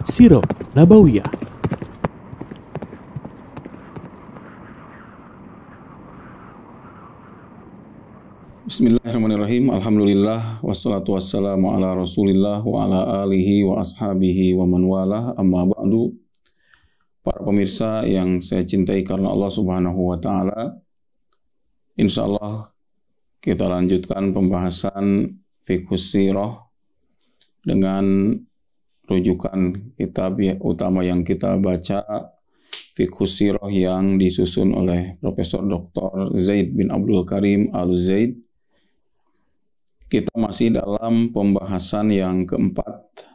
Sirah Nabawiyah. Bismillahirrahmanirrahim. Alhamdulillah wassalatu wassalamu ala Rasulillah wa ala alihi wa ashabihi wa man wala. Amma ba'du. Para pemirsa yang saya cintai karena Allah Subhanahu wa taala, insyaallah kita lanjutkan pembahasan fiqhus sirah dengan rujukan kitab utama yang kita baca, Fiqhus Sirah yang disusun oleh Profesor Dr. Zaid bin Abdul Karim Al-Zaid. Kita masih dalam pembahasan yang keempat,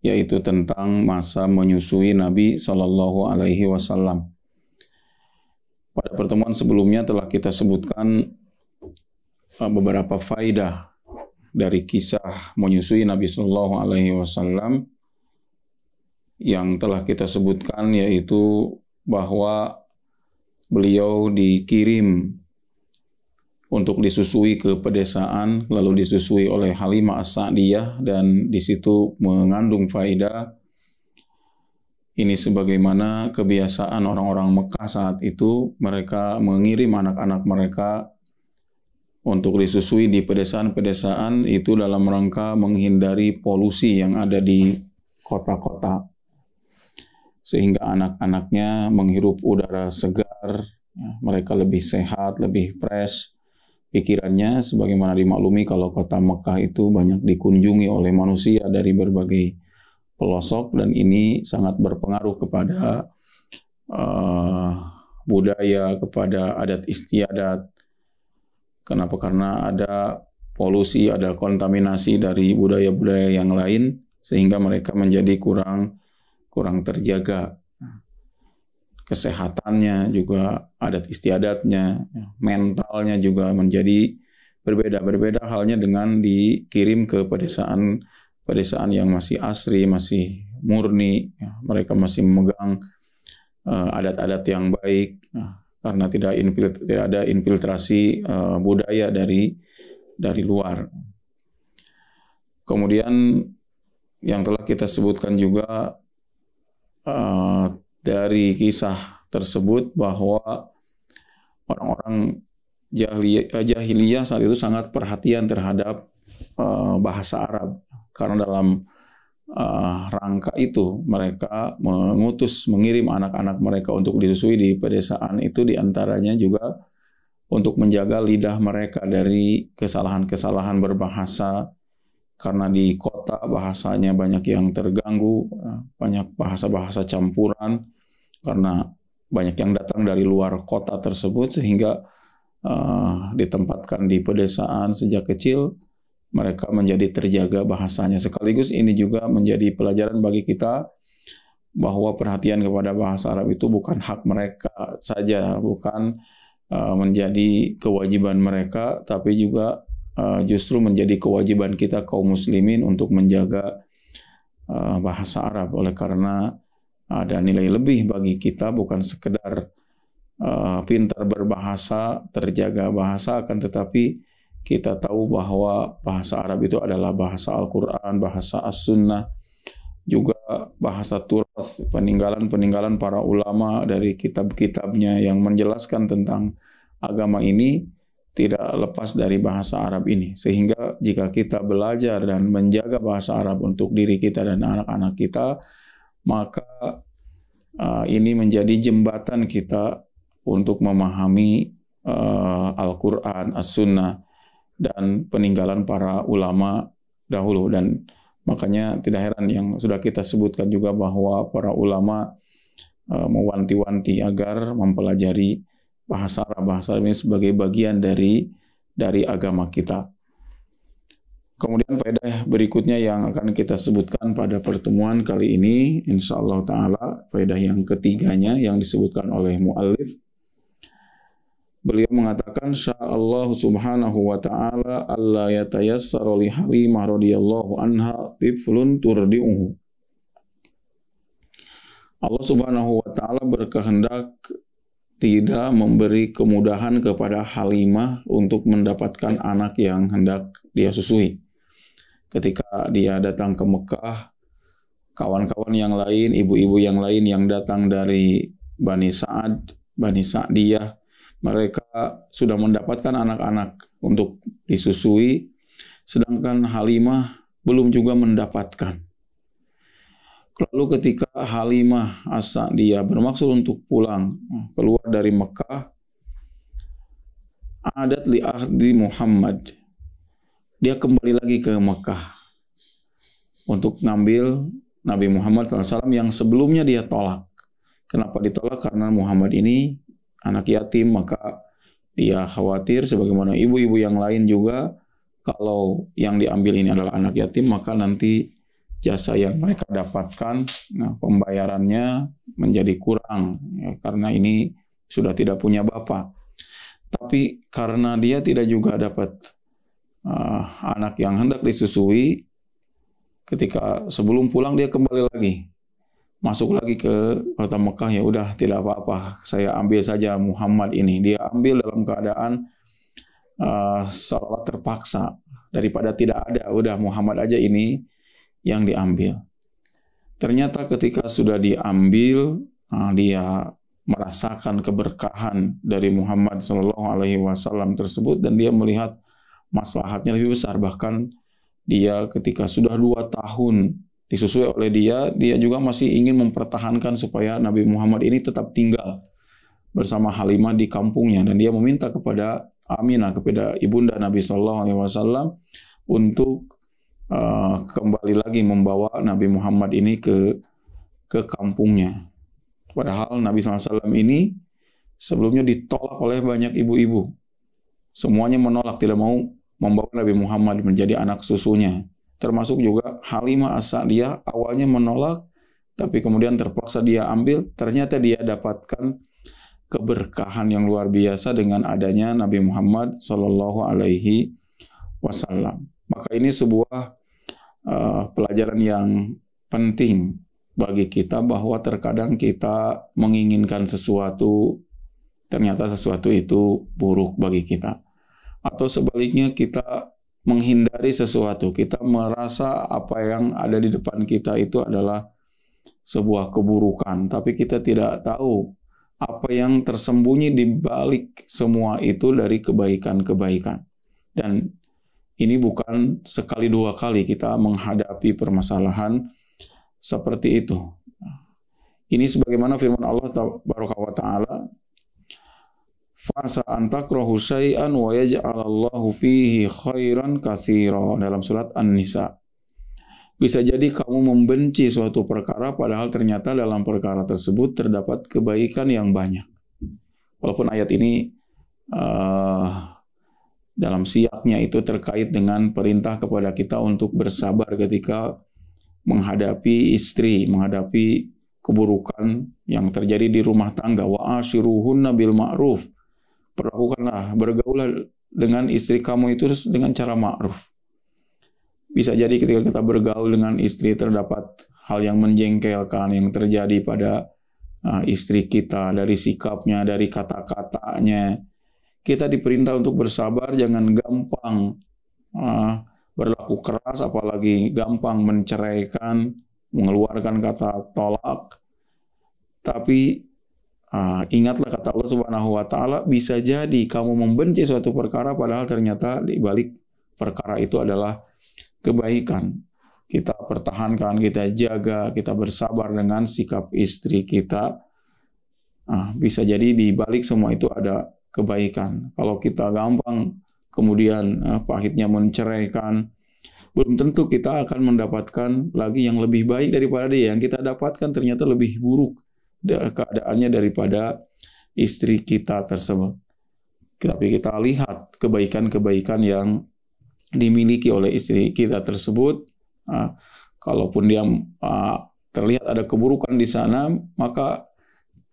yaitu tentang masa menyusui Nabi Shallallahu Alaihi Wasallam. Pada pertemuan sebelumnya telah kita sebutkan beberapa faidah dari kisah menyusui Nabi Shallallahu Alaihi Wasallam yang telah kita sebutkan, yaitu bahwa beliau dikirim untuk disusui ke pedesaan, lalu disusui oleh Halimah As-Sa'diyah, dan di situ mengandung faedah ini sebagaimana kebiasaan orang-orang Mekah saat itu. Mereka mengirim anak-anak mereka untuk disusui di pedesaan-pedesaan itu dalam rangka menghindari polusi yang ada di kota-kota, sehingga anak-anaknya menghirup udara segar, mereka lebih sehat, lebih fresh pikirannya, sebagaimana dimaklumi kalau kota Mekah itu banyak dikunjungi oleh manusia dari berbagai pelosok, dan ini sangat berpengaruh kepada budaya, kepada adat istiadat. Kenapa? Karena ada polusi, ada kontaminasi dari budaya-budaya yang lain, sehingga mereka menjadi kurang terjaga. Kesehatannya juga, adat istiadatnya, mentalnya juga menjadi berbeda. Berbeda halnya dengan dikirim ke pedesaan yang masih asri, masih murni. Mereka masih memegang adat-adat yang baik, karena tidak ada infiltrasi budaya dari luar. Kemudian yang telah kita sebutkan juga dari kisah tersebut bahwa orang-orang jahiliyah saat itu sangat perhatian terhadap bahasa Arab, karena dalam rangka itu mereka mengirim anak-anak mereka untuk disusui di pedesaan itu, diantaranya juga untuk menjaga lidah mereka dari kesalahan-kesalahan berbahasa. Karena di kota bahasanya banyak yang terganggu, banyak bahasa-bahasa campuran, karena banyak yang datang dari luar kota tersebut, sehingga ditempatkan di pedesaan sejak kecil, mereka menjadi terjaga bahasanya. Sekaligus ini juga menjadi pelajaran bagi kita bahwa perhatian kepada bahasa Arab itu bukan hak mereka saja, bukan menjadi kewajiban mereka, tapi juga justru menjadi kewajiban kita kaum muslimin untuk menjaga bahasa Arab. Oleh karena ada nilai lebih bagi kita, bukan sekedar pintar berbahasa, terjaga bahasa, akan tetapi kita tahu bahwa bahasa Arab itu adalah bahasa Al-Quran, bahasa As-Sunnah, juga bahasa turas, peninggalan-peninggalan para ulama dari kitab-kitabnya yang menjelaskan tentang agama ini tidak lepas dari bahasa Arab ini. Sehingga jika kita belajar dan menjaga bahasa Arab untuk diri kita dan anak-anak kita, maka ini menjadi jembatan kita untuk memahami Al-Quran, As-Sunnah, dan peninggalan para ulama dahulu. Dan makanya tidak heran yang sudah kita sebutkan juga bahwa para ulama mewanti-wanti agar mempelajari bahasa Arab ini sebagai bagian dari agama kita. Kemudian faedah berikutnya yang akan kita sebutkan pada pertemuan kali ini, insyaallah ta'ala, faedah yang ketiganya yang disebutkan oleh muallif. Beliau mengatakan, sya'allah subhanahu wa ta'ala alla yatayassara li Halimah radhiyallahu anha tiflun turdi'uhu. Allah subhanahu wa ta'ala berkehendak tidak memberi kemudahan kepada Halimah untuk mendapatkan anak yang hendak dia susui. Ketika dia datang ke Mekah, kawan-kawan yang lain, ibu-ibu yang lain yang datang dari Bani Sa'ad, Bani Sa'diyah, mereka sudah mendapatkan anak-anak untuk disusui, sedangkan Halimah belum juga mendapatkan. Lalu ketika Halimah As-Sa'diyah bermaksud untuk pulang, keluar dari Mekah, adat li ahdi Muhammad, dia kembali lagi ke Mekah untuk ngambil Nabi Muhammad SAW yang sebelumnya dia tolak. Kenapa ditolak? Karena Muhammad ini anak yatim, maka dia khawatir sebagaimana ibu-ibu yang lain juga, kalau yang diambil ini adalah anak yatim, maka nanti jasa yang mereka dapatkan, pembayarannya menjadi kurang, ya, karena ini sudah tidak punya bapak. Tapi karena dia tidak juga dapat anak yang hendak disusui, ketika sebelum pulang dia kembali lagi, masuk lagi ke kota Mekah, ya udah tidak apa-apa, saya ambil saja Muhammad ini. Dia ambil dalam keadaan seolah terpaksa, daripada tidak ada, udah Muhammad aja ini yang diambil. Ternyata ketika sudah diambil, dia merasakan keberkahan dari Muhammad SAW tersebut, dan dia melihat maslahatnya lebih besar. Bahkan dia ketika sudah 2 tahun disusui oleh dia juga masih ingin mempertahankan supaya Nabi Muhammad ini tetap tinggal bersama Halimah di kampungnya, dan dia meminta kepada Aminah, kepada ibunda Nabi SAW, untuk kembali lagi membawa Nabi Muhammad ini ke kampungnya. Padahal Nabi SAW ini sebelumnya ditolak oleh banyak ibu-ibu, semuanya menolak, tidak mau membawa Nabi Muhammad menjadi anak susunya. Termasuk juga Halimah As-Sa'diyah awalnya menolak, tapi kemudian terpaksa dia ambil. Ternyata dia dapatkan keberkahan yang luar biasa dengan adanya Nabi Muhammad SAW. Maka ini sebuah pelajaran yang penting bagi kita, bahwa terkadang kita menginginkan sesuatu, ternyata sesuatu itu buruk bagi kita. Atau sebaliknya, kita menghindari sesuatu, kita merasa apa yang ada di depan kita itu adalah sebuah keburukan, tapi kita tidak tahu apa yang tersembunyi di balik semua itu dari kebaikan-kebaikan. Dan ini bukan sekali 2 kali kita menghadapi permasalahan seperti itu. Ini sebagaimana firman Allah Taala, fasa antakrahu syai'an wa yaj'alallahu fihi khairan katsira, dalam surat An-Nisa. Bisa jadi kamu membenci suatu perkara, padahal ternyata dalam perkara tersebut terdapat kebaikan yang banyak. Walaupun ayat ini dalam siaknya itu terkait dengan perintah kepada kita untuk bersabar ketika menghadapi istri, menghadapi keburukan yang terjadi di rumah tangga. Wa ashiruhunna bil ma'ruf, perlakukanlah, bergaulah dengan istri kamu itu dengan cara ma'ruf. Bisa jadi ketika kita bergaul dengan istri terdapat hal yang menjengkelkan yang terjadi pada istri kita, dari sikapnya, dari kata-katanya. Kita diperintah untuk bersabar, jangan gampang berlaku keras, apalagi gampang menceraikan, mengeluarkan kata tolak. Tapi ingatlah kata Allah Subhanahu wa Ta'ala, bisa jadi kamu membenci suatu perkara, padahal ternyata di balik perkara itu adalah kebaikan. Kita pertahankan, kita jaga, kita bersabar dengan sikap istri kita. Bisa jadi di balik semua itu ada kebaikan. Kalau kita gampang kemudian pahitnya menceraikan, belum tentu kita akan mendapatkan lagi yang lebih baik daripada dia. Yang kita dapatkan ternyata lebih buruk keadaannya daripada istri kita tersebut. Tapi kita lihat kebaikan-kebaikan yang dimiliki oleh istri kita tersebut. Kalaupun dia terlihat ada keburukan di sana, maka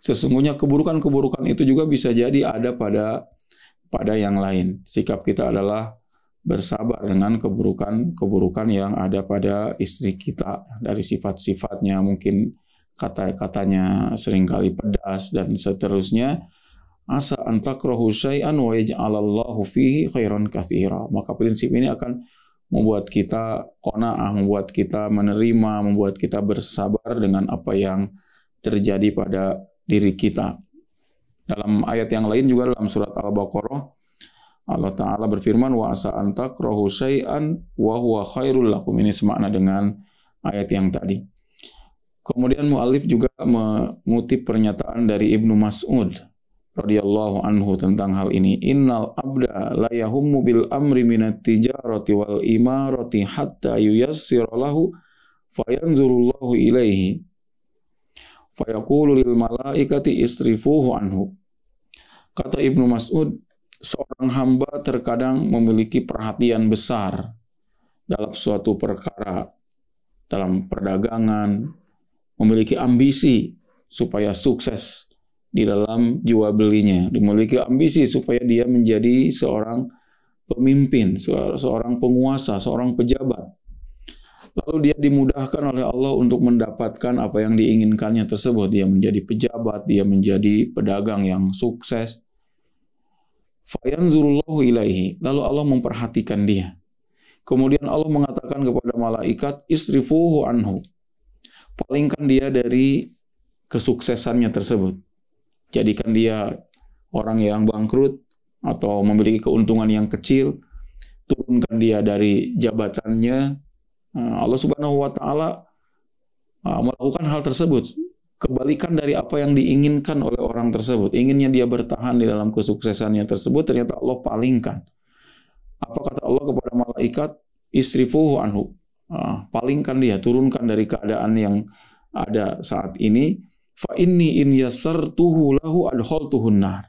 sesungguhnya keburukan-keburukan itu juga bisa jadi ada pada yang lain. Sikap kita adalah bersabar dengan keburukan-keburukan yang ada pada istri kita, dari sifat-sifatnya, mungkin kata-katanya seringkali pedas dan seterusnya. Asa antakrahu syai'an wa yaj'alallahu fihi khairan katsira. Maka prinsip ini akan membuat kita qanaah, membuat kita menerima, membuat kita bersabar dengan apa yang terjadi pada diri kita. Dalam ayat yang lain juga dalam surat Al-Baqarah, Allah Ta'ala berfirman, wa asa an takrahu syai'an wa huwa khairul lakum. Ini semakna dengan ayat yang tadi. Kemudian mu'alif juga mengutip pernyataan dari Ibnu Mas'ud radhiyallahu anhu tentang hal ini. Innal abda la yahummu bil amri minat tijarati wal imarati hatta yuyassira lahu fayanzurullahu ilaihi fayaqulu lil malaikati isrifuhu anhu. Kata Ibnu Mas'ud, seorang hamba terkadang memiliki perhatian besar dalam suatu perkara, dalam perdagangan, memiliki ambisi supaya sukses di dalam jual belinya, memiliki ambisi supaya dia menjadi seorang pemimpin, seorang penguasa, seorang pejabat. Lalu dia dimudahkan oleh Allah untuk mendapatkan apa yang diinginkannya tersebut. Dia menjadi pejabat, dia menjadi pedagang yang sukses. Fayanzurullahu ilaihi. Lalu Allah memperhatikan dia. Kemudian Allah mengatakan kepada malaikat, isrifuhu anhu. Palingkan dia dari kesuksesannya tersebut. Jadikan dia orang yang bangkrut atau memiliki keuntungan yang kecil. Turunkan dia dari jabatannya. Allah Subhanahu wa Ta'ala melakukan hal tersebut. Kebalikan dari apa yang diinginkan oleh orang tersebut. Inginnya dia bertahan di dalam kesuksesannya tersebut, ternyata Allah palingkan. Apa kata Allah kepada malaikat? Isrifuhu anhu. Palingkan dia, turunkan dari keadaan yang ada saat ini. Fa inni in yassartuhu lahu adkhaltuhun nar.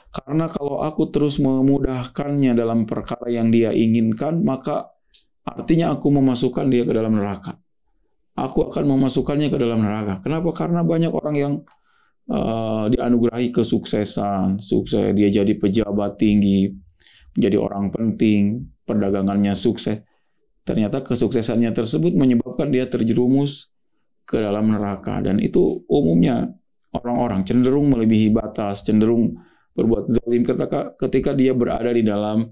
Karena kalau aku terus memudahkannya dalam perkara yang dia inginkan, maka artinya aku memasukkan dia ke dalam neraka. Aku akan memasukkannya ke dalam neraka. Kenapa? Karena banyak orang yang dianugerahi kesuksesan, sukses, dia jadi pejabat tinggi, menjadi orang penting, perdagangannya sukses. Ternyata kesuksesannya tersebut menyebabkan dia terjerumus ke dalam neraka. Dan itu umumnya orang-orang cenderung melebihi batas, cenderung berbuat zalim ketika dia berada di dalam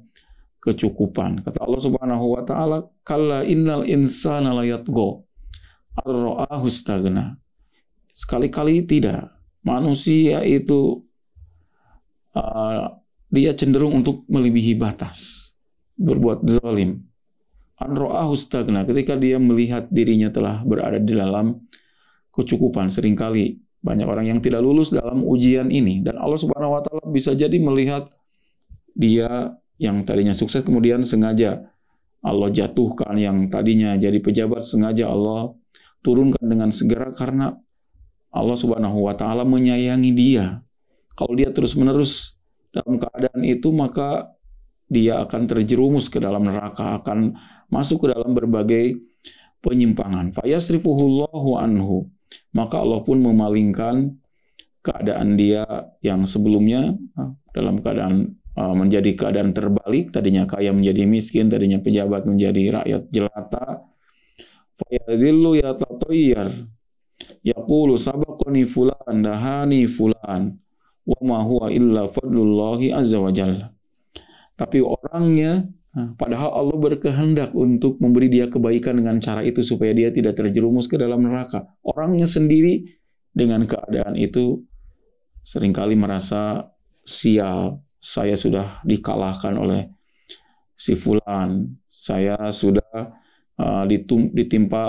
kecukupan. Kata Allah Subhanahu wa Ta'ala, kalla innal insana layatgha ar-ra'ahu istaghna. Sekali-kali tidak. Manusia itu dia cenderung untuk melebihi batas, berbuat zalim. An-ra'ahu istaghna, ketika dia melihat dirinya telah berada di dalam kecukupan. Seringkali banyak orang yang tidak lulus dalam ujian ini, dan Allah Subhanahu wa Ta'ala bisa jadi melihat dia yang tadinya sukses kemudian sengaja Allah jatuhkan, yang tadinya jadi pejabat sengaja Allah turunkan dengan segera karena Allah Subhanahu wa Ta'ala menyayangi dia. Kalau dia terus-menerus dalam keadaan itu, maka dia akan terjerumus ke dalam neraka, akan masuk ke dalam berbagai penyimpangan. Fayasrifuhullahu anhu. Maka Allah pun memalingkan keadaan dia yang sebelumnya dalam keadaan menjadi keadaan terbalik, tadinya kaya menjadi miskin, tadinya pejabat menjadi rakyat jelata. Fayadhillu yatatayyar yaqulu sabaqani fulan dahani fulan wa ma huwa illa fadlullahi azza wa jalla. Tapi orangnya, padahal Allah berkehendak untuk memberi dia kebaikan dengan cara itu supaya dia tidak terjerumus ke dalam neraka. Orangnya sendiri dengan keadaan itu seringkali merasa sial. Saya sudah dikalahkan oleh si fulan. Saya sudah ditimpa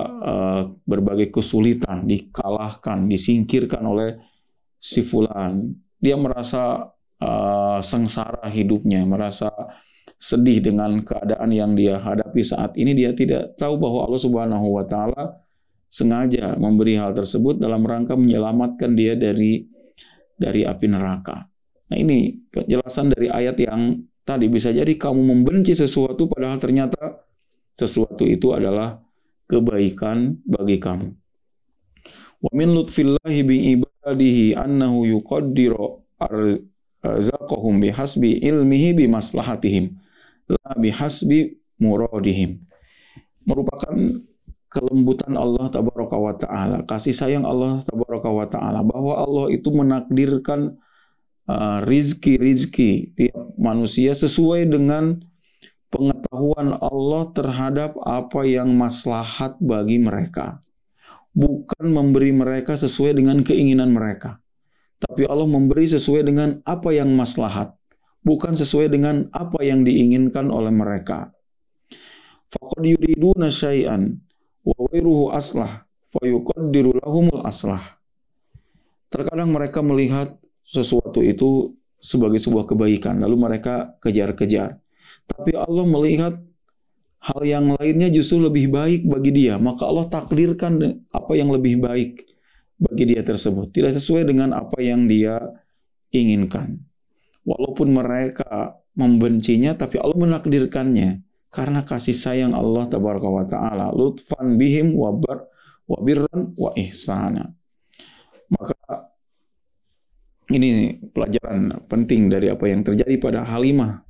berbagai kesulitan, dikalahkan, disingkirkan oleh si fulan. Dia merasa sengsara hidupnya, merasa sedih dengan keadaan yang dia hadapi saat ini. Dia tidak tahu bahwa Allah Subhanahu wa Ta'ala sengaja memberi hal tersebut dalam rangka menyelamatkan dia dari api neraka. Nah, ini penjelasan dari ayat yang tadi. Bisa jadi kamu membenci sesuatu padahal ternyata sesuatu itu adalah kebaikan bagi kamu. Wa min lutfillahi bi ibadihi annahu yuqaddiru arzaqahum bihasbi ilmihi bi maslahatihim la bihasbi muradihim. Merupakan kelembutan Allah tabaraka wa taala, kasih sayang Allah tabaraka wa taala, bahwa Allah itu menakdirkan rizki tiap manusia sesuai dengan pengetahuan Allah terhadap apa yang maslahat bagi mereka. Bukan memberi mereka sesuai dengan keinginan mereka. Tapi Allah memberi sesuai dengan apa yang maslahat. Bukan sesuai dengan apa yang diinginkan oleh mereka. Faqad yuriduna syai'an wa ghairuhu aslah fayuqaddiru lahumul aslah. Terkadang mereka melihat sesuatu itu sebagai sebuah kebaikan, lalu mereka kejar-kejar. Tapi Allah melihat hal yang lainnya justru lebih baik bagi dia, maka Allah takdirkan apa yang lebih baik bagi dia tersebut, tidak sesuai dengan apa yang dia inginkan. Walaupun mereka membencinya, tapi Allah menakdirkannya karena kasih sayang Allah tabaraka wa taala, lutfan bihim wa birran wa ihsana. Maka ini pelajaran penting dari apa yang terjadi pada Halimah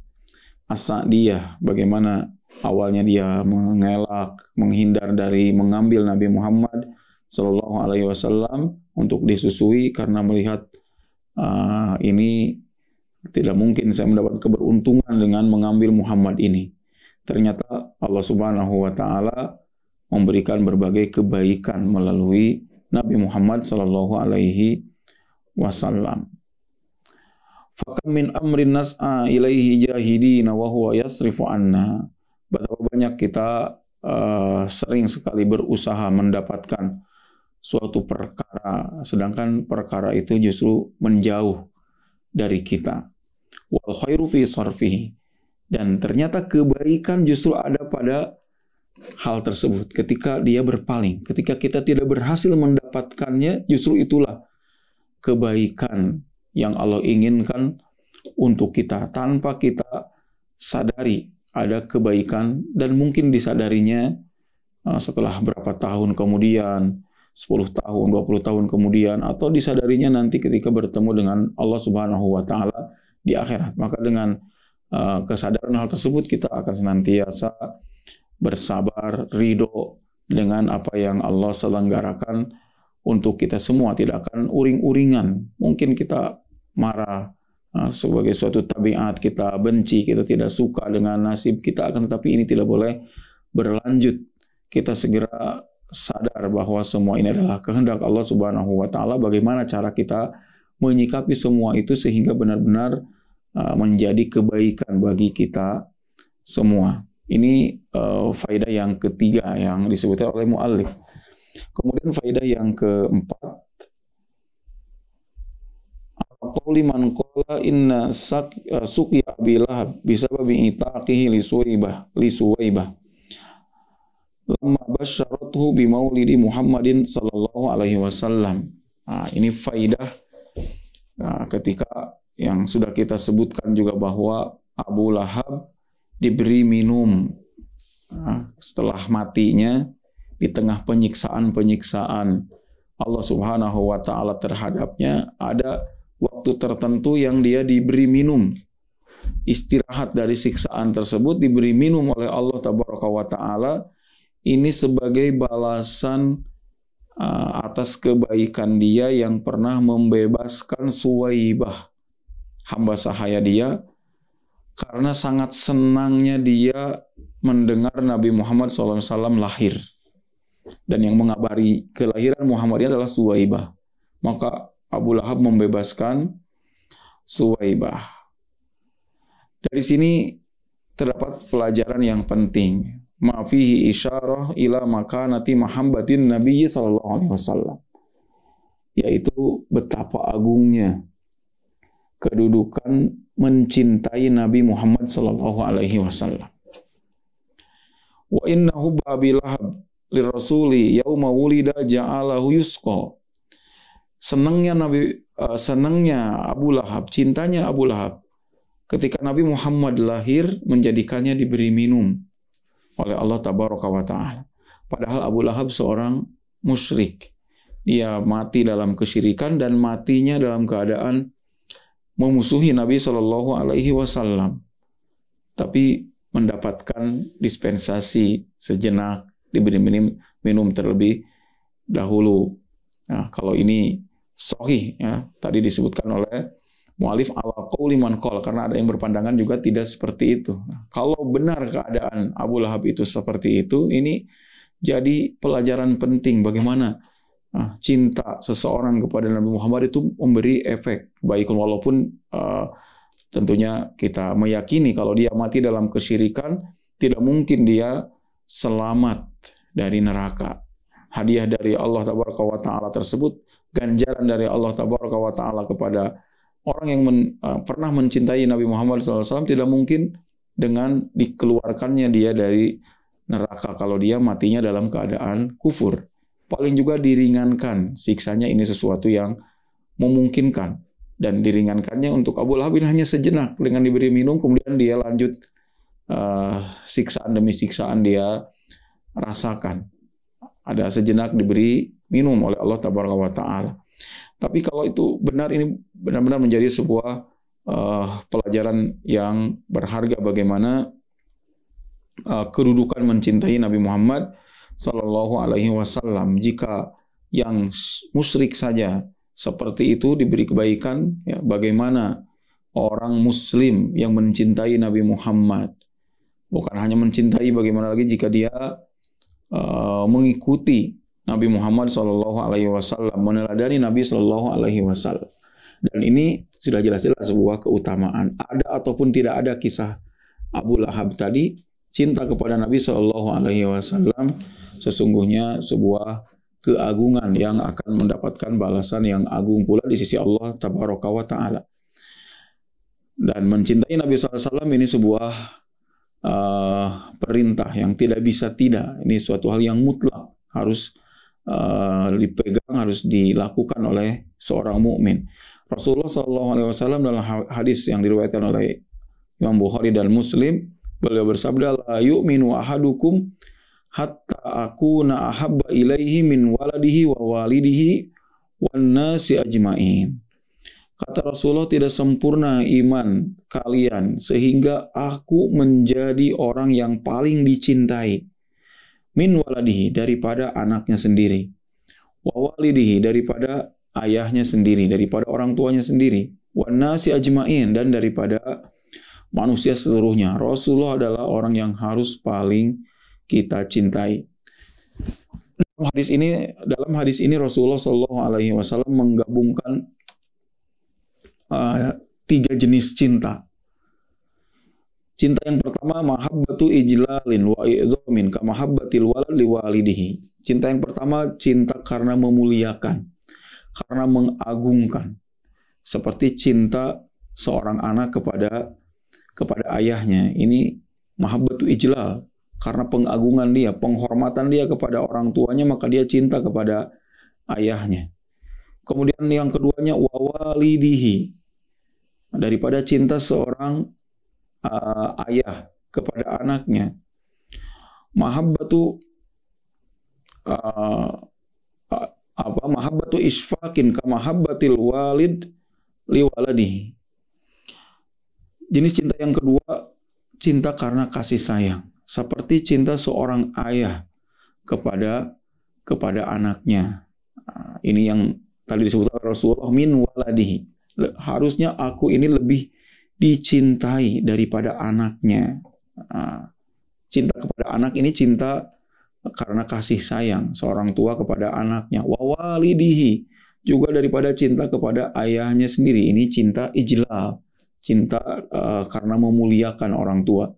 As-Sa'diyah, bagaimana awalnya dia mengelak, menghindar dari mengambil Nabi Muhammad Sallallahu Alaihi Wasallam untuk disusui karena melihat ini tidak mungkin saya mendapat keberuntungan dengan mengambil Muhammad ini. Ternyata Allah Subhanahu Wa Taala memberikan berbagai kebaikan melalui Nabi Muhammad Sallallahu Alaihi Wasallam. Fakam min amrin nas'a ilaihi jahidina wa huwa yasrifu anna. Betapa banyak kita sering sekali berusaha mendapatkan suatu perkara, sedangkan perkara itu justru menjauh dari kita. Wal khairu fi sarfihi. Dan ternyata kebaikan justru ada pada hal tersebut. Ketika dia berpaling, ketika kita tidak berhasil mendapatkannya, justru itulah kebaikan yang Allah inginkan untuk kita. Tanpa kita sadari ada kebaikan, dan mungkin disadarinya setelah berapa tahun kemudian, 10 tahun, 20 tahun kemudian, atau disadarinya nanti ketika bertemu dengan Allah Subhanahu wa Ta'ala di akhirat. Maka dengan kesadaran hal tersebut, kita akan senantiasa bersabar, ridho dengan apa yang Allah selenggarakan untuk kita semua. Tidak akan uring-uringan. Mungkin kita marah sebagai suatu tabiat, kita benci, kita tidak suka dengan nasib kita, akan tetapi ini tidak boleh berlanjut. Kita segera sadar bahwa semua ini adalah kehendak Allah Subhanahu wa Ta'ala. Bagaimana cara kita menyikapi semua itu sehingga benar-benar menjadi kebaikan bagi kita semua. Ini faedah yang ketiga yang disebutkan oleh muallif. Kemudian faedah yang keempat, qauli man qala inna suqya billah bisababi itaqihi li Suwaibah lamma basyarathu bi maulidi Muhammadin sallallahu alaihi wasallam. Ini faidah ketika yang sudah kita sebutkan juga bahwa Abu Lahab diberi minum setelah matinya, di tengah penyiksaan-penyiksaan Allah Subhanahu wa Ta'ala terhadapnya, ada waktu tertentu yang dia diberi minum, istirahat dari siksaan tersebut, diberi minum oleh Allah Tabaraka wa Ta'ala. Ini sebagai balasan atas kebaikan dia yang pernah membebaskan Suwaibah, hamba sahaya dia, karena sangat senangnya dia mendengar Nabi Muhammad SAW lahir. Dan yang mengabari kelahiran Muhammad adalah Suwaibah. Maka Abu Lahab membebaskan Suwaibah. Dari sini terdapat pelajaran yang penting. Ma fihi isyarah ila makanati mahabbatin Nabi sallallahu alaihi wasallam. Yaitu betapa agungnya kedudukan mencintai Nabi Muhammad sallallahu alaihi wasallam. Wa innahu Abi Lahab lirrasuli yauma wulida ja'alahu yusqa. Senangnya Abu Lahab, cintanya Abu Lahab ketika Nabi Muhammad lahir, menjadikannya diberi minum oleh Allah Tabaraka wa Ta'ala. Padahal Abu Lahab seorang musyrik. Dia mati dalam kesyirikan dan matinya dalam keadaan memusuhi Nabi Shallallahu Alaihi Wasallam. Tapi mendapatkan dispensasi sejenak, diberi minum terlebih dahulu. Nah, kalau ini sahih, ya, tadi disebutkan oleh mu'alif ala qauli man qala, karena ada yang berpandangan juga tidak seperti itu. Nah, kalau benar keadaan Abu Lahab itu seperti itu, ini jadi pelajaran penting bagaimana cinta seseorang kepada Nabi Muhammad itu memberi efek baik, walaupun tentunya kita meyakini kalau dia mati dalam kesyirikan, tidak mungkin dia selamat dari neraka. Hadiah dari Allah Tabaraka wa Ta'ala tersebut, ganjaran dari Allah Tabaraka wa Ta'ala kepada orang yang pernah mencintai Nabi Muhammad SAW, tidak mungkin dengan dikeluarkannya dia dari neraka kalau dia matinya dalam keadaan kufur. Paling juga diringankan siksanya, ini sesuatu yang memungkinkan. Dan diringankannya untuk Abu Lahab ini hanya sejenak, dengan diberi minum, kemudian dia lanjut siksaan demi siksaan dia rasakan. Ada sejenak diberi minum oleh Allah Tabaraka wa Ta'ala. Tapi kalau itu benar, ini benar-benar menjadi sebuah pelajaran yang berharga bagaimana kedudukan mencintai Nabi Muhammad Sallallahu Alaihi Wasallam. Jika yang musyrik saja seperti itu diberi kebaikan, ya, bagaimana orang Muslim yang mencintai Nabi Muhammad? Bukan hanya mencintai, bagaimana lagi jika dia mengikuti Nabi Muhammad Sallallahu Alaihi Wasallam, meneladani Nabi Sallallahu Alaihi Wasallam. Dan ini sudah jelas-jelas sebuah keutamaan. Ada ataupun tidak ada kisah Abu Lahab tadi, cinta kepada Nabi Sallallahu Alaihi Wasallam sesungguhnya sebuah keagungan yang akan mendapatkan balasan yang agung pula di sisi Allah Tabaraka wa Ta'ala. Dan mencintai Nabi SAW ini sebuah perintah yang tidak bisa tidak. Ini suatu hal yang mutlak, harus dipegang, harus dilakukan oleh seorang mukmin. Rasulullah SAW dalam hadis yang diriwayatkan oleh Imam Bukhari dan Muslim, beliau bersabda, la yu'minu ahadukum hatta akuna ahabba ilaihi min waladihi wa walidihi wan nasi ajmain. Kata Rasulullah, tidak sempurna iman kalian sehingga aku menjadi orang yang paling dicintai, min waladihi, daripada anaknya sendiri, wa walidihi, daripada ayahnya sendiri, daripada orang tuanya sendiri, wan nasi ajmain, dan daripada manusia seluruhnya. Rasulullah adalah orang yang harus paling kita cintai. Dalam hadis ini Rasulullah Shallallahu Alaihi Wasallam menggabungkan 3 jenis cinta. Cinta yang pertama, mahabbatu ijlalin wa i'zamin ka mahabbatil walad li walidihi. Cinta yang pertama, cinta karena memuliakan, karena mengagungkan, seperti cinta seorang anak kepada ayahnya. Ini mahabbatu ijlal, karena pengagungan dia, penghormatan dia kepada orang tuanya, maka dia cinta kepada ayahnya. Kemudian yang keduanya, wawalidihi, daripada cinta seorang ayah kepada anaknya. Mahabbatu mahabbatu isfakin ka mahabbatil walid li waladihi. Jenis cinta yang kedua, cinta karena kasih sayang, seperti cinta seorang ayah kepada anaknya. Ini yang tadi disebut Rasulullah, min waladihi. Harusnya aku ini lebih dicintai daripada anaknya. Cinta kepada anak ini cinta karena kasih sayang seorang tua kepada anaknya. Wa walidihi, juga daripada cinta kepada ayahnya sendiri. Ini cinta ijlal, cinta karena memuliakan orang tua.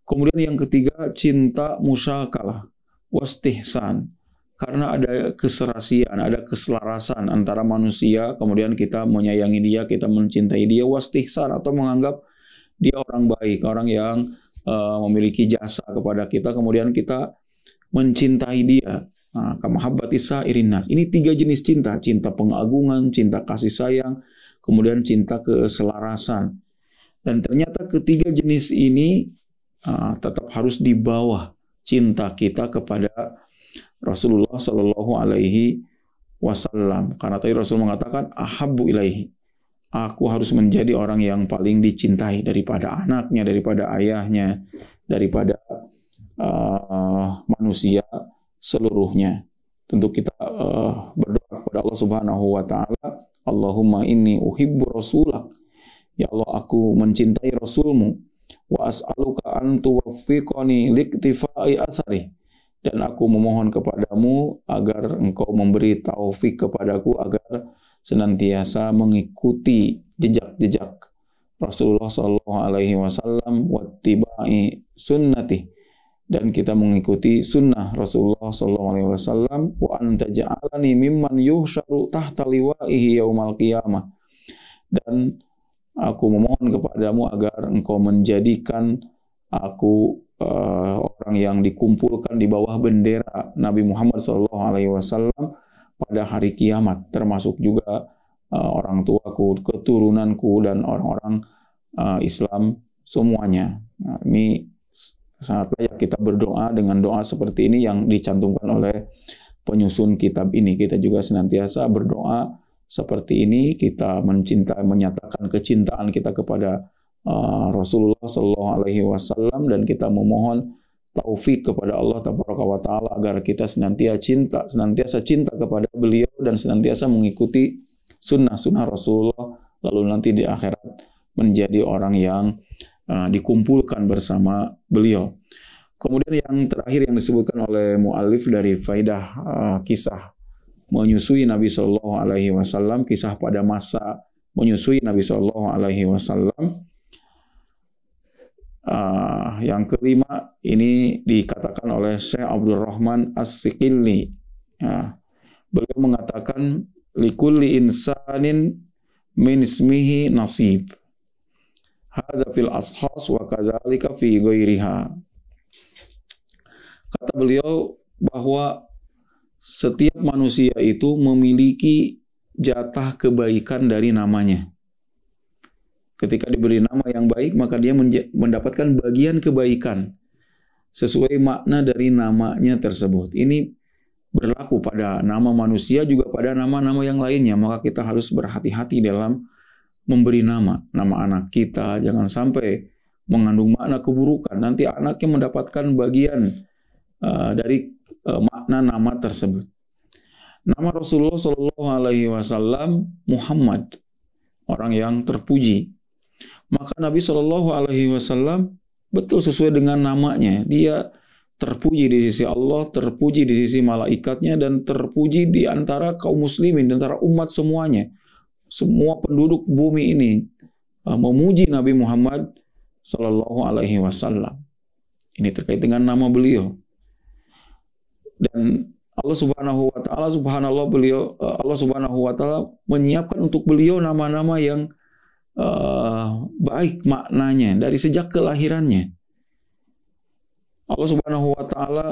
Kemudian yang ketiga, cinta musyakalah wastihsan, karena ada keserasian, ada keselarasan antara manusia, kemudian kita menyayangi dia, kita mencintai dia, wastihsan, atau menganggap dia orang baik, orang yang memiliki jasa kepada kita, kemudian kita mencintai dia. Kamahabbati sairin nas. Ini 3 jenis cinta: cinta pengagungan, cinta kasih sayang, kemudian cinta keselarasan. Dan ternyata ketiga jenis ini tetap harus di bawah cinta kita kepada Rasulullah Shallallahu Alaihi Wasallam. Karena tadi Rasul mengatakan, ahabbu ilaihi, aku harus menjadi orang yang paling dicintai daripada anaknya, daripada ayahnya, daripada manusia seluruhnya. Tentu kita berdoa kepada Allah Subhanahu Wa Taala Allahumma inni uhibbu rasulak. Ya Allah, aku mencintai Rasulmu. Wa as'aluka an tuwaffiqani liktifai athari. Dan aku memohon kepadamu agar engkau memberi taufik kepadaku agar senantiasa mengikuti jejak-jejak Rasulullah sallallahu alaihi wasallam wattiba'i sunnati, dan kita mengikuti sunnah Rasulullah sallallahu alaihi wasallam, wa anta ja'alani mimman yuhsyaru tahta liwa'ihi yaumal qiyamah, dan aku memohon kepadamu agar engkau menjadikan aku orang yang dikumpulkan di bawah bendera Nabi Muhammad SAW pada hari kiamat, termasuk juga orang tuaku, keturunanku, dan orang-orang Islam semuanya. Nah, ini sangat layak kita berdoa dengan doa seperti ini yang dicantumkan oleh penyusun kitab ini. Kita juga senantiasa berdoa seperti ini, kita menyatakan kecintaan kita kepada Rasulullah Sallallahu Alaihi Wasallam, dan kita memohon taufik kepada Allah Taala agar kita senantiasa cinta kepada beliau dan senantiasa mengikuti sunnah-sunnah Rasulullah, lalu nanti di akhirat menjadi orang yang dikumpulkan bersama beliau. Kemudian yang terakhir yang disebutkan oleh mu'alif dari faidah kisah menyusui Nabi Sallallahu Alaihi Wasallam, kisah pada masa menyusui Nabi Sallallahu Alaihi Wasallam. Yang kelima ini dikatakan oleh Syekh Abdurrahman As-Siqilli. Beliau mengatakan likulli insanin min ismihi nasib. Hadza fil ashas wa kadzalika fi ghairiha. Kata beliau bahwa setiap manusia itu memiliki jatah kebaikan dari namanya. Ketika diberi nama yang baik, maka dia mendapatkan bagian kebaikan sesuai makna dari namanya tersebut. Ini berlaku pada nama manusia juga pada nama-nama yang lainnya. Maka kita harus berhati-hati dalam memberi nama. Nama anak kita jangan sampai mengandung makna keburukan. Nanti anaknya mendapatkan bagian dari makna nama tersebut. Nama Rasulullah Shallallahu Alaihi Wasallam Muhammad, orang yang terpuji. Maka Nabi Shallallahu Alaihi Wasallam betul sesuai dengan namanya. Dia terpuji di sisi Allah, terpuji di sisi malaikatnya, dan terpuji di antara kaum muslimin, di antara umat semuanya. Semua penduduk bumi ini memuji Nabi Muhammad Shallallahu Alaihi Wasallam. Ini terkait dengan nama beliau. Dan Allah Subhanahu Wa Taala, subhanallah, Allah Subhanahu Wa Taala menyiapkan untuk beliau nama-nama yang baik maknanya dari sejak kelahirannya. Allah Subhanahu Wa Taala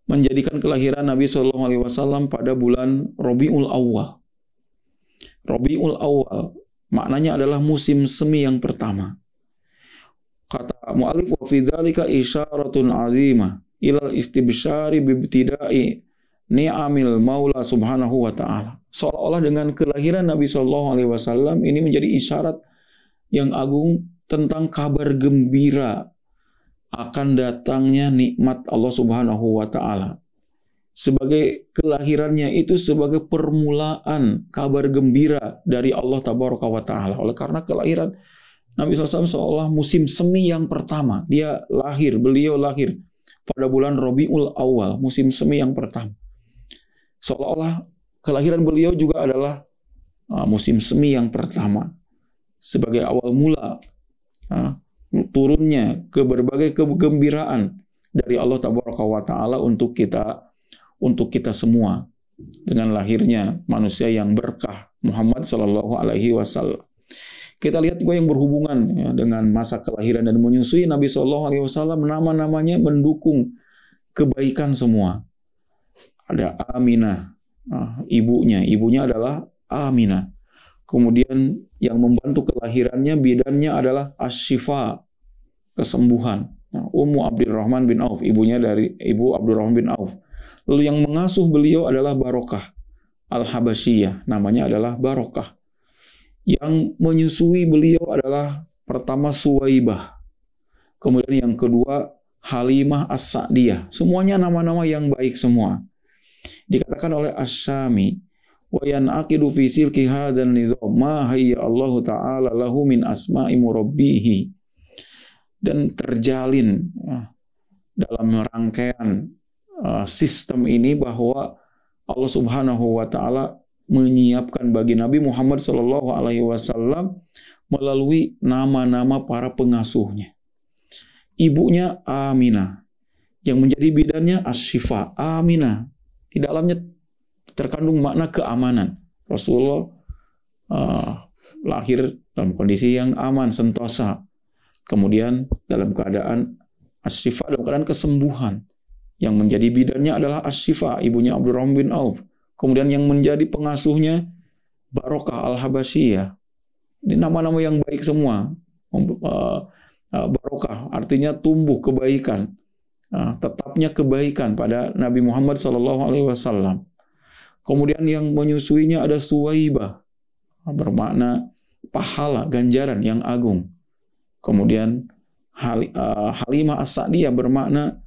menjadikan kelahiran Nabi Shallallahu Alaihi Wasallam pada bulan Rabiul Awwal. Rabiul Awwal maknanya adalah musim semi yang pertama. Kata mu'alif, wa fi dzalika isyaratun 'azimah ilal istibsyari bibtida'i ni'amil Maula Subhanahu wa Ta'ala. Seolah-olah dengan kelahiran Nabi Shallallahu Alaihi Wasallam ini menjadi isyarat yang agung tentang kabar gembira akan datangnya nikmat Allah Subhanahu wa Ta'ala. Sebagai kelahirannya itu sebagai permulaan kabar gembira dari Allah Tabaraka wa Ta'ala. Oleh karena kelahiran Nabi SAW seolah musim semi yang pertama. Beliau lahir pada bulan Rabiul Awal, musim semi yang pertama. Seolah-olah kelahiran beliau juga adalah musim semi yang pertama, sebagai awal mula turunnya ke berbagai kegembiraan dari Allah Tabaraka wa Ta'ala untuk kita semua, dengan lahirnya manusia yang berkah Muhammad Sallallahu Alaihi Wasallam. Kita lihat juga yang berhubungan dengan masa kelahiran dan menyusui Nabi Sallallahu Alaihi Wasallam, nama-namanya mendukung kebaikan semua. Ada Aminah, ibunya adalah Aminah. Kemudian yang membantu kelahirannya, bidannya adalah Asy-Syifa, kesembuhan. Ummu Abdurrahman bin Auf, ibunya dari Ibu Abdurrahman bin Auf. Lalu yang mengasuh beliau adalah Barokah Al-Habasyiyah, namanya adalah Barokah. Yang menyusui beliau adalah pertama Suwaibah, kemudian yang kedua Halimah As-Sa'diyah. Semuanya nama-nama yang baik semua. Dikatakan oleh Asy-Syami, wa yanaqidu fi silki hadzal nizam ma hayya Allah taala lahu min asma'i murabbih, dan terjalin dalam rangkaian sistem ini bahwa Allah Subhanahu wa taala menyiapkan bagi Nabi Muhammad sallallahu alaihi wasallam melalui nama-nama para pengasuhnya. Ibunya Aminah, yang menjadi bidannya Asy-Syifa. Aminah, di dalamnya terkandung makna keamanan. Rasulullah lahir dalam kondisi yang aman, sentosa. Kemudian dalam keadaan Asy-Syifa, dalam keadaan kesembuhan. Yang menjadi bidannya adalah Asy-Syifa, ibunya Abdurrahman bin Auf. Kemudian yang menjadi pengasuhnya Barokah Al-Habasyiyah. Ini nama-nama yang baik semua. Barokah artinya tumbuh kebaikan, tetapnya kebaikan pada Nabi Muhammad SAW. Kemudian yang menyusuinya ada Suwaibah, bermakna pahala, ganjaran yang agung. Kemudian Halimah As-Sa'diyah bermakna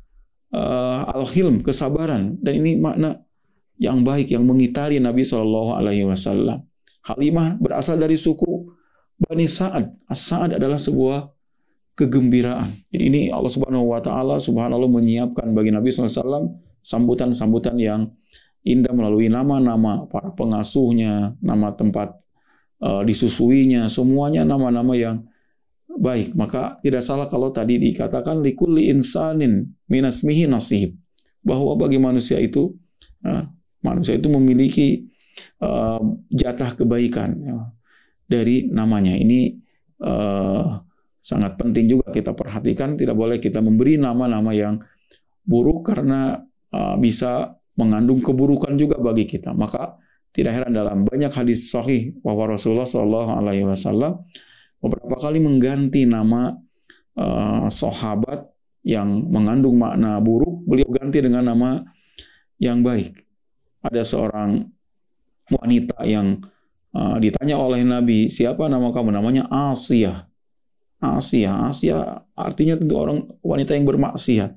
al-hilm, kesabaran, dan ini makna yang baik yang mengitari Nabi SAW. Halimah berasal dari suku Bani Sa'ad. As-Sa'ad adalah sebuah kegembiraan. Jadi ini Allah Subhanahu wa taala subhanallah menyiapkan bagi Nabi SAW sambutan-sambutan yang indah melalui nama-nama para pengasuhnya, nama tempat disusuinya, semuanya nama-nama yang baik. Maka tidak salah kalau tadi dikatakan likulli insanin minasmihi nasib, bahwa bagi manusia itu memiliki jatah kebaikan dari namanya. Ini sangat penting juga kita perhatikan. Tidak boleh kita memberi nama-nama yang buruk karena bisa mengandung keburukan juga bagi kita. Maka tidak heran dalam banyak hadis sahih bahwa Rasulullah SAW beberapa kali mengganti nama sahabat yang mengandung makna buruk, beliau ganti dengan nama yang baik. Ada seorang wanita yang ditanya oleh Nabi, siapa nama kamu? Namanya Asiyah. Asiyah artinya tentu orang wanita yang bermaksiat.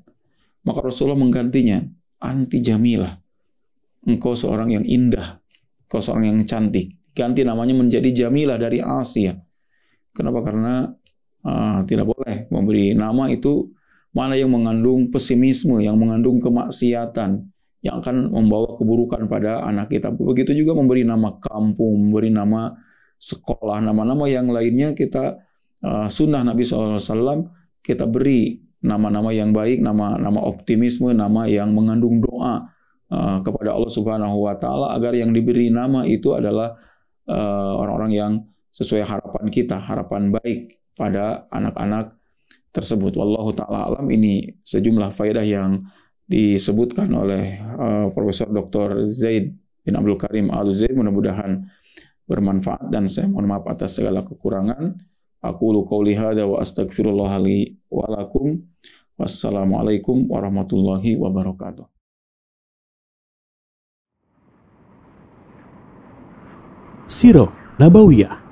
Maka Rasulullah menggantinya, anti jamilah. Engkau seorang yang indah, engkau seorang yang cantik. Ganti namanya menjadi Jamilah dari Asiyah. Kenapa? Karena tidak boleh memberi nama itu mana yang mengandung pesimisme, yang mengandung kemaksiatan, yang akan membawa keburukan pada anak kita. Begitu juga memberi nama kampung, memberi nama sekolah, nama-nama yang lainnya kita sunnah Nabi SAW, kita beri nama-nama yang baik, nama-nama optimisme, nama yang mengandung doa kepada Allah Subhanahu wa taala agar yang diberi nama itu adalah orang-orang yang sesuai harapan kita, harapan baik pada anak-anak tersebut. Wallahu taala alam. Ini sejumlah faedah yang disebutkan oleh Profesor Dr. Zaid bin Abdul Karim Al-Zaid. Mudah-mudahan bermanfaat dan saya mohon maaf atas segala kekurangan. Aqulu qouli hadza wa astaghfirullah li wa lakum. Wassalamualaikum warahmatullahi wabarakatuh. Sirah Nabawiyah